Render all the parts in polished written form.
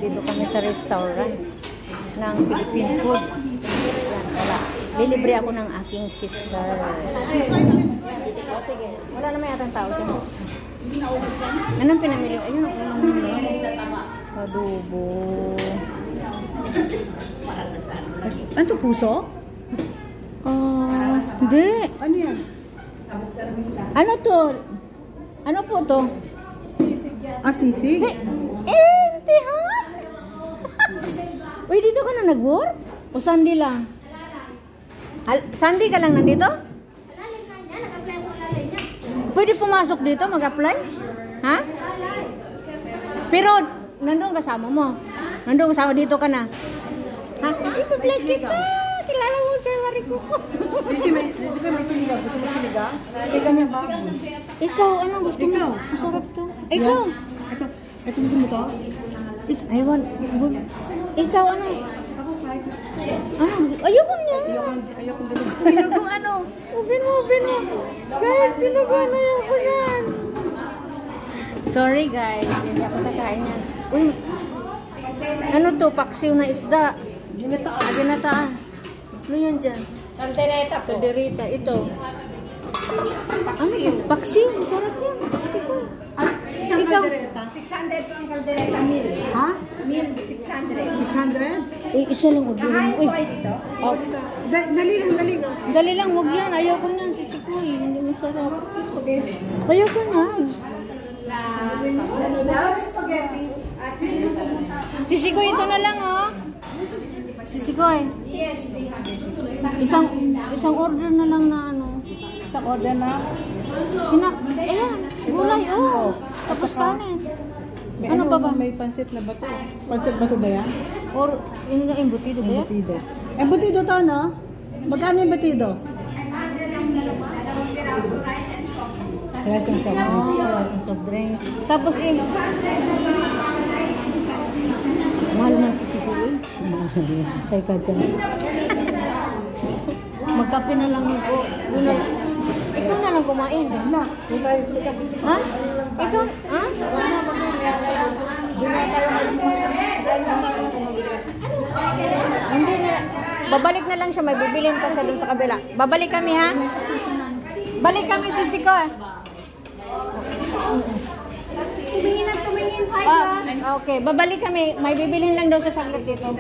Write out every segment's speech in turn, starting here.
Dito kami sa restaurant ng Philippine food. Yan, wala. Lilibre ako ng aking sister. O, sige. Wala naman yatang tao dyan. Anong pinamili? Ayun, adobo. Ano to, puso? Hindi. Ano yan? Ano to? Ano po to? Sisig? Hindi ha? Uy, dito ka na nag-work? O Sunday lang? Sunday ka lang nandito? Pwede pumasok dito, mag-apply? Ha? Pero, nandun kasama mo? Nandun kasama dito ka na? Ha? I-apply kita! Kilala mo sa Mariko ko. Sisi, may sinigang. Gusto mo sinigang? Sinigang na bago. Ikaw, ano gusto mo? Masarap to. Ikaw! Ito gusto mo to? Aywan. Ikaw, ano? Ano? Ayoko niya. Ayoko din. Dinugo, ano? Ubin mo. Guys, dinugo, ano ayoko yan. Sorry, guys. Hindi ako nakain yan. Uy, ano to? Paksiw na isda. Ginataan. Ano yan dyan? Kaldereta po. Kaldereta. Ito. Paksiw. Paksiw. Masarap yan. Paksiw ko. Ikaw. 600 po ang kaldereta. Meal. Ha? Meal, 600. 600? Isa lang. Uy. Dito? Oh. Dali lang. Dali lang. Huwag yan. Ayoko na. Sisikoy. Hindi masarap. Spaghetti. Ayoko na. Spaghetti. Sisikoy, ito na lang, oh. Sisikoy. Isang order na lang na ano. Isang order na? Ayan, gulay, oh. Tapos kanin. Ano pa ba? May pansit na bato. Pansit bato ba yan? Or, yun na, embutido ba yan? Embutido. Embutido to, no? Magkano embutido? Rice and soft drinks. Soft drinks. Tapos, mahal na sisikoy. Teka dyan. Magkape na lang ako. Ikaw na lang kumain. Na. Ha? Ikaw? Ha? Hindi na. Babalik na lang siya. May bibilin pa siya dun sa kabila. Babalik kami, ha? Balik kami, Sisiko. Okay, babalik kami. May bibilin lang daw siya saglit dito.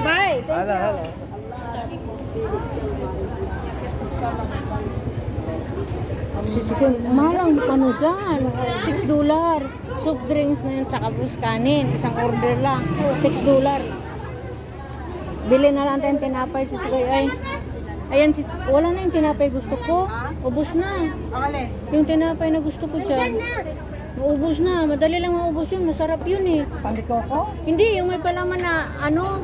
Bye. Hello. Sisiko, mahal ang ano dyan. $6. Soup drinks na yun, saka bus kanin. Isang order lang. $6. Bili na lang tayong tinapay, Sisiko. Ay, ayan, wala na yung tinapay gusto ko. Ubus na. Yung tinapay na gusto ko dyan. Maubos na. Madali lang maubos yun. Masarap yun eh. Pandikoko? Hindi, yung may palaman na ano.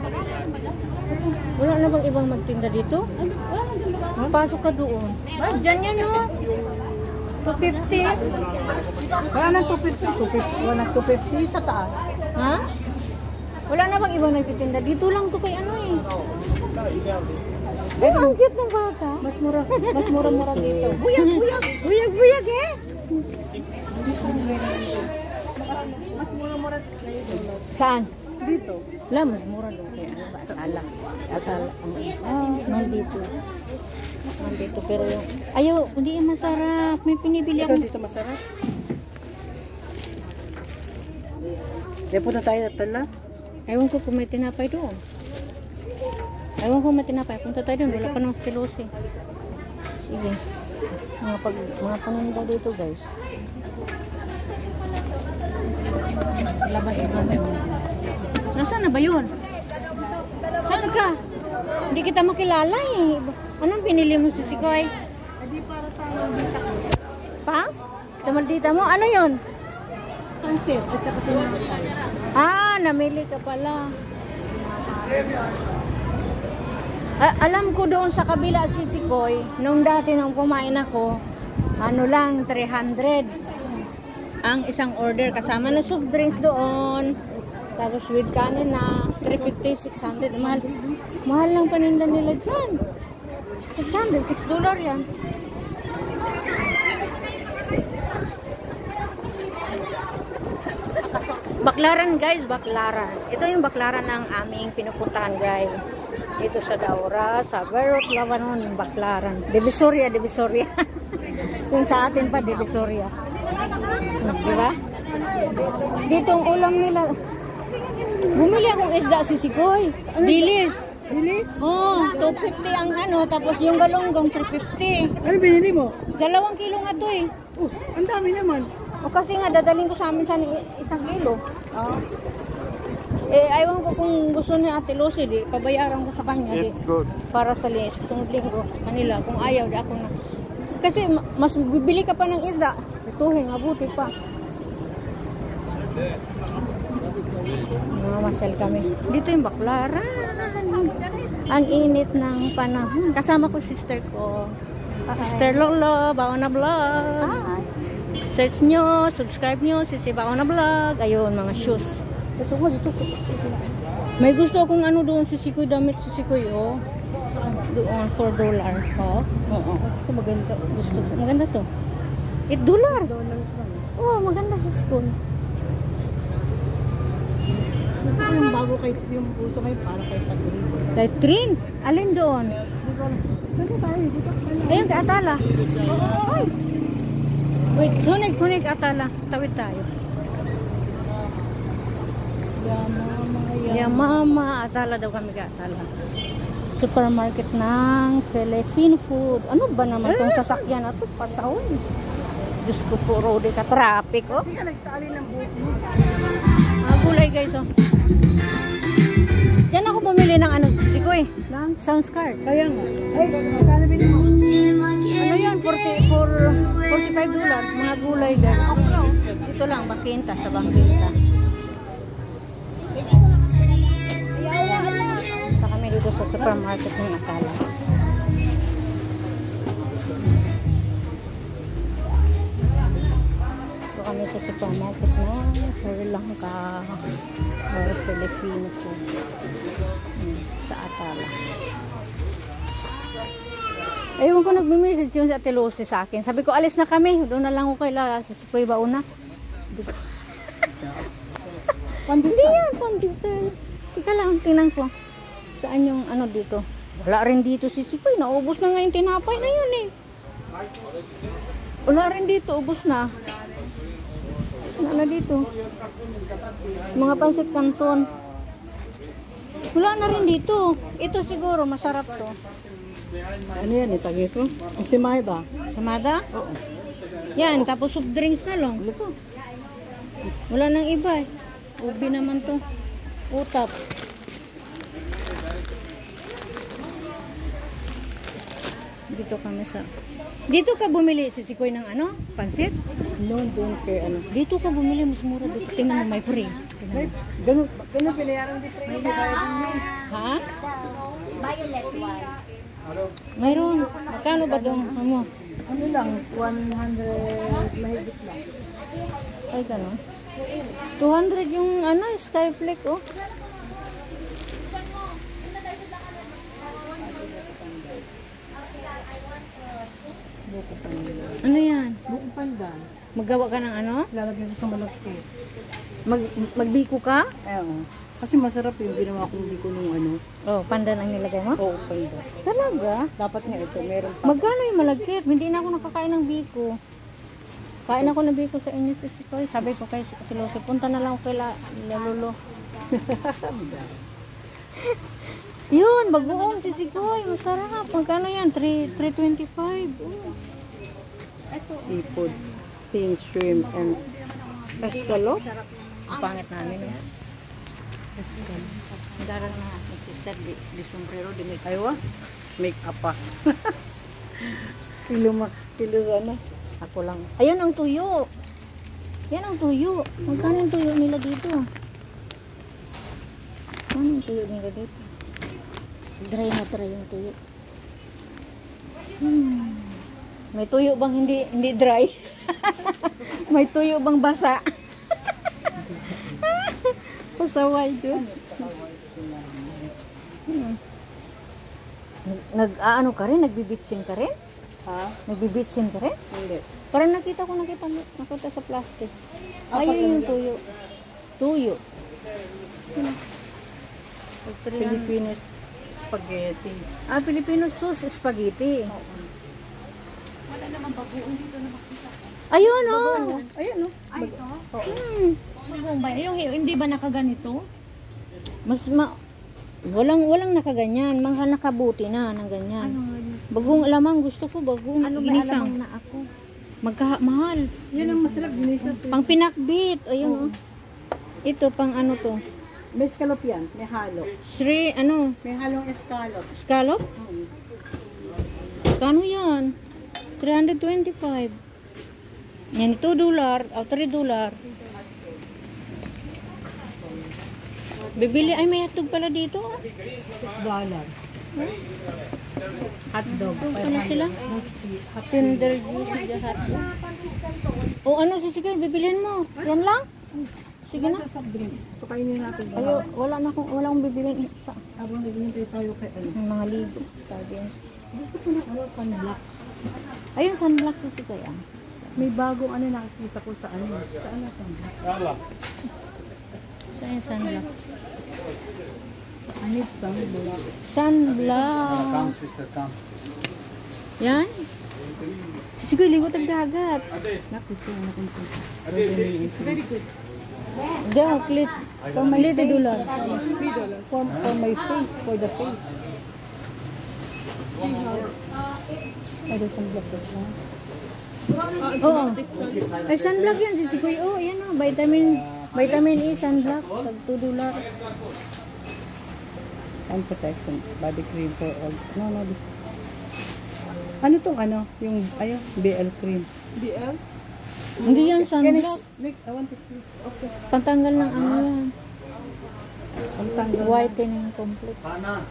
Wala na bang ibang magtinda dito? Pasok ka doon. Diyan yan no. 250. Wala nang 250. Wala nang 250 sa taas. Ha? Wala na bang ibang nagtitinda? Dito lang to kay ano eh. Oh, ang cute ng bata. Mas mura dito. Buyag eh. Mas mura dito. Saan? Dito. Wala, mas mura doon kaya ano ba? Akala. Nandito. Pero yung ayaw, hindi yan masarap. May pinibili ako. Dito masarap. Dito na tayo tala. Ewan ko kung may tinapay doon. Punta tayo doon. Wala pa ng stilosi. Sige. Mga paninda dito, guys. Laban. Nasaan na ba yun? Saan ka? Hindi kita makilala eh. Anong pinili mo, Sisikoy? Hindi para sa maldita ko. Pa? Sa maldita mo? Ano yun? Pansit. At saka tinapay. Namili ka pala. Alam ko doon sa kabila, Sisikoy, nung dati nung kumain ako, ano lang, 300 ang isang order. Kasama na soft drinks doon. Tapos with kanin na 350, 600. Mahal lang paninda nila dyan. $600 yan. Baklaran guys, Baklaran. Ito yung Baklaran ng aming pinupuntahan guys. Dito sa Daura, sa Beirut, Lebanon, yung Baklaran. Divisoria. Yung sa atin pa, Divisoria. Diba? Dito ang ulam nila. Bumili akong isda sisikoy. Dilis. Bilis? Oh, 250 ang ano, tapos yung galunggong 350. Ano binili mo? 2 kilo nga to eh. Ang dami naman. O kasi nga, dadaling ko sa amin sa 1 kilo. Eh, ayaw ko kung gusto ni Ate Lucy, di, pabayaran ko sa kanya. It's di, good. para sa susunod linggo sa kanila. Kung ayaw, di ako na. Kasi mas bibili ka pa ng isda. Ituhin, mabuti pa. Masal kami. Dito yung Baklaran. Ang init ng panahon. Kasama ko sister ko. Sister Lolo, Baona Vlog. Search nyo, subscribe nyo, Sisi Baona Vlog. Ayun, mga shoes. Ito mo, dito. May gusto akong ano doon, sisikoy, damit sisikoy, oh. Doon, $4. Oh? Oo. Ito maganda. Gusto ko. Maganda to. $8. $8 lang. Oh, maganda sisikoy. Gusto ko yung bago kay yung puso kayo para kay Tagrin. Kay Trin, alin doon? Dito tayo, dito. Ayun, kay Atala. Ay! Wait, hunig Atala. Tawid tayo. Mama, Atala daw kami kay Atala. Supermarket ng Philippine food. Ano ba naman itong sasakyan na ito? Pasawin. Diyos ko po, road ka traffic, oh. Hindi ka nagtali ng buhok mo. Mga gulay guys, oh. Diyan ako bumili ng ano, sikoy. Lang? Sounds card. Kaya nga. Ay, magkano bili mo? Ano yan? $45. Mga gulay guys. Ito lang, bangkinta sa bangkinta. Punta kami dito sa supermarket ng Atala. Ito kami sa supermarket na Sri Lanka or Filipino food. Sa Atala. Ayun ko nagme-message yung si Ate Lucy sa akin. Sabi ko, alis na kami. Doon na lang ako kay Sisikoy Baona. Hindi yan, pandesal. Tika lang, tingnan ko. Saan yung ano dito? Wala rin dito si Sisikoy. Naubos na nga yung tinapay na yun eh. Wala rin dito, ubos na. Wala na dito. Mga pansit canton. Wala na rin dito. Ito siguro, masarap to. Ano yan, itagi ito? Si Maida. Samada? Oo. Yan, tapos soft drinks na lang. Ano ko? Wala nang iba eh. Ubi naman to. Utap. Dito kami sa... Dito ka bumili, Sisikoy, ng ano? Pansit? Noon doon kay ano. Dito ka bumili, mas mura dito. Tingnan mo, may free. May, ganun pinayaran din free. May bayad din yun. Ha? Violet one. Mayroon. Magkano ba doon? Ano? Ano lang, 100 mahigit lang. Ay, gano'n. 200 yung ano, Skyflake, oh. Buko pandan. Ano yan? Buko pandan. Maggawa ka ng ano? Lalagyan ko sa malagkis. Magbiko ka? Oo. Kasi masarap yung ginawa kong biko nung ano. Oh, pandan ang nilagay mo? Oo, pandan. Talaga? Dapat nga ito, meron pa. Magkano yung malagkit? Hindi na ako nakakain ng biko. Kain ako ng biko sa inyo, Sisikoy. Sabi ko kay Siloso, punta na lang ako kay Lolo. Yun, bagoong Sisikoy. Masarap. Magkano yan? 325. Seafood, thin shrimp, and escalope. Ang pangit namin yan. Darang na ni sister di sombrero di make Aywa, make up pa. kilo ano? ako lang. Ayun ang tuyo. Yan ang tuyo. Magkano yung tuyo nila dito? Ano yung tuyo nila dito? Dry na try yung tuyo. May tuyo bang hindi dry? May tuyo bang basa? Pasaway dyan. Nag-ano ka rin? Nagbibitsin ka rin? Ha? Nagbibitsin ka rin? Hindi. Parang nakita sa plastic. Ayun yung tuyo. Tuyo. Filipino spaghetti. Ah, Filipino sauce spaghetti. Wala naman bagoong dito na makita. Ayun, oh. Ayan, no? Ay, ito? Hmm. Ba? Yung hindi ba nakaganito? Walang nakaganyan. Mga nakabuti na ng ganyan. Ano nga yun? Bagong alamang gusto ko, bagong Ano may ginisang. alamang na ako? Mahal. Yan ang masarap ginisas. Pang pinakbit. Ayun, oh. Ito, pang ano to? May scallop yan. May halo. May halong escallop. Scallop? Kano yan? 325. Yan, $2 o $3. Bibili, ay may hotdog pala dito. $6. Hotdog. Ano sila? Tender juicy the hotdog. O ano, sisigay, bibilhin mo. Yan lang? Sige na. Sa soft drink. Pakainin natin. Ayo, wala akong bibilhin sa Habang naghihintay tayo kay ano. mga ligo. Sardines. Gusto ko na ano, sunblock. Ayun, sunblock sisigay. May bagong ano nakikita ko sa ano. Sa ano sunblock? Saan yung sunblock? I need sunblock. Sunblock. Come, sister, come. Yan. Sisigay, ligo tagdagat. Nakusto na kung Very good. Hindi, klit. For my Klit face. $3. For my face. For the face. Ay, there's sunblock na. Oo. Ay, sunblock yan. Sisigay, oh, yan o. Vitamin E, sunblock. Tag $2. Sun protection. Body cream for all. No, this. Ano tong ano? Yung, ayun, BL cream. BL? Hindi yan sunblock. Like, I want to see. Okay. Pantanggal ng ano yan. Ang tanggal. Whitening complex. Ana,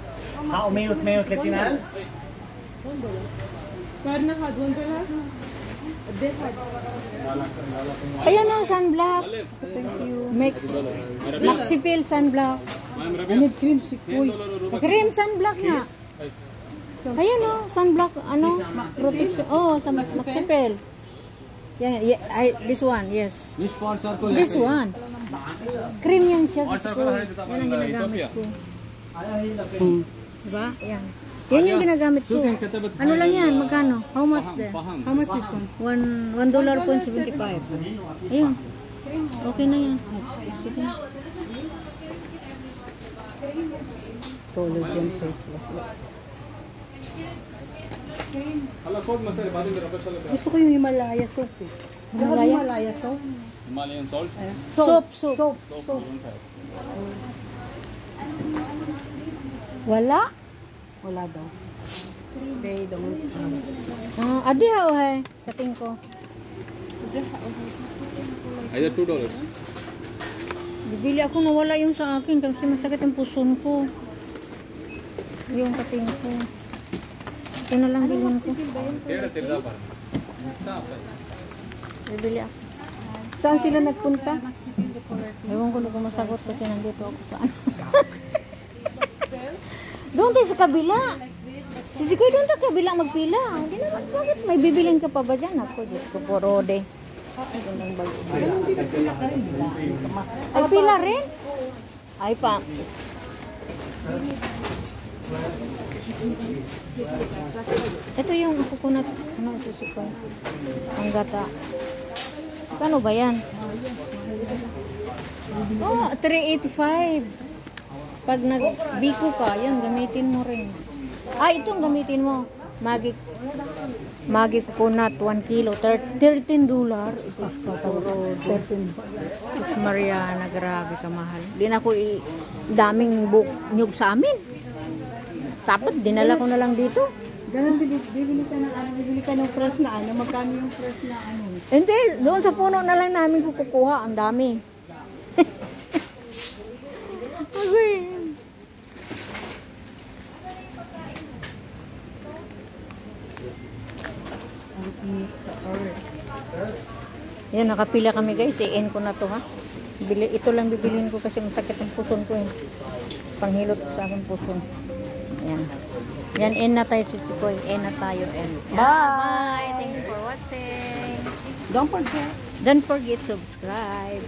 mayot letinan? Karna had $1. They had. Ayun o, sunblock. Thank you. Maxipil sunblock. I need cream si Kuy. Cream sunblock nga. Ayun o, sunblock, ano, protection. Oh, Maxipil. Yan, this one, yes. Which parts are called? This one. Cream yan siya sa ko. Yan ang ginagamit ko. Diba? Yan. Yan yung ginagamit ko. Ano lang yan? Magkano? How much then? How much is one? $1.75. Ayun. Okay na yan. Sige. Collagen face wash. Gusto ko yung Himalaya soap eh. Himalaya? Himalaya soap? Himalayan salt. Soap. Soap. Wala? Wala daw. They don't. Adi ha o he. Kating ko. Either $2. Bibili ako, nawala yung sa akin kasi masakit yung puson ko. Yung kating ko. Ito na lang bilhin ko. Bibili ako. Saan sila nagpunta? Ewan ko na kung masagot kasi nandito ako sa ano. Doon tayo sa kabila. Sisikoy doon tayo kabila magpila. Hindi naman, bakit may bibilin ka pa ba dyan? Ako, Diyos ko, porode. Ay, pila rin? Ay, pa. Ito yung coconut, ano, sisikoy. Ang gata. Kano ba yan? Oh, 385. Pag nag-biko ka, yan, gamitin mo rin. Ah, itong gamitin mo. Magic coconut, 1 kilo, $13. Ito is katuro, 13. Sus Mariana, grabe ka mahal. Di na ako daming nyug sa amin. Tapos, dinala ko na lang dito. Ganun, bibili ka ng fresh na ano. Magkano yung fresh na ano? Hindi, doon sa puno na lang namin kukuha. Ang dami. Okay. Yan, nakapila kami guys. I-end ko na to ha. Ito lang bibilin ko kasi masakit ang puson ko eh. Panghilot sa aking puson. Yan. Yan, end na tayo si Tikoy. End na tayo. End. Bye! Thank you for watching. Don't forget. Don't forget subscribe.